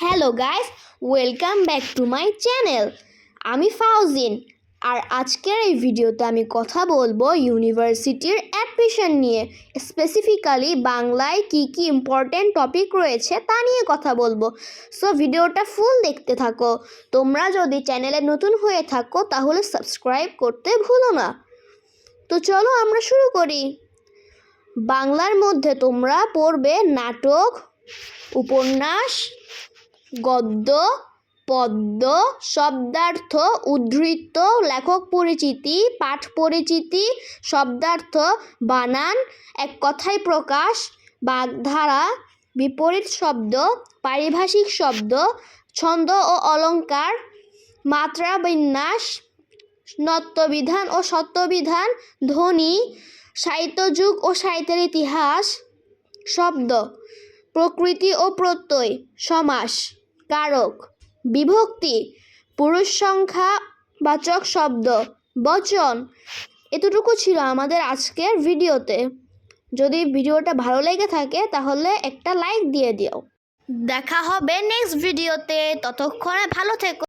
Hello guys, welcome back to my channel. আমি ফাউজিন, আর আজকের এই ভিডিওতে আমি কথা বলবো ইউনিভার্সিটির অ্যাডমিশন নিয়ে। স্পেসিফিক্যালি বাংলায় কি কি ইম্পর্টেন্ট টপিক রয়েছে তা নিয়ে কথা বলবো। সো ভিডিওটা ফুল দেখতে থাকো। তোমরা যদি চ্যানেলে নতুন হয়ে থাকো তাহলে সাবস্ক্রাইব করতে ভুলো না। তো চলো আমরা শুরু করি। বাংলার মধ্যে তোমরা পড়বে নাটক, উপন্যাস, গদ্য, পদ্য, শব্দার্থ, উদ্ধৃত, লেখক পরিচিতি, পাঠ পরিচিতি, শব্দার্থ, বানান, এক কথায় প্রকাশ, বাগধারা, বিপরীত শব্দ, পারিভাষিক শব্দ, ছন্দ ও অলঙ্কার, মাত্রা বিন্যাস, নত্যবিধান ও সত্যবিধান, ধ্বনি, সাহিত্যযুগ ও সাহিত্যের ইতিহাস, শব্দ, প্রকৃতি ও প্রত্যয়, সমাস, কারক, বিভক্তি, পুরুষ সংখ্যা বাচক শব্দ, বচন। এতটুকু ছিল আমাদের আজকের ভিডিওতে। যদি ভিডিওটা ভালো লেগে থাকে তাহলে একটা লাইক দিয়ে দিও। দেখা হবে নেক্সট ভিডিওতে। ততক্ষণে ভালো থেকো।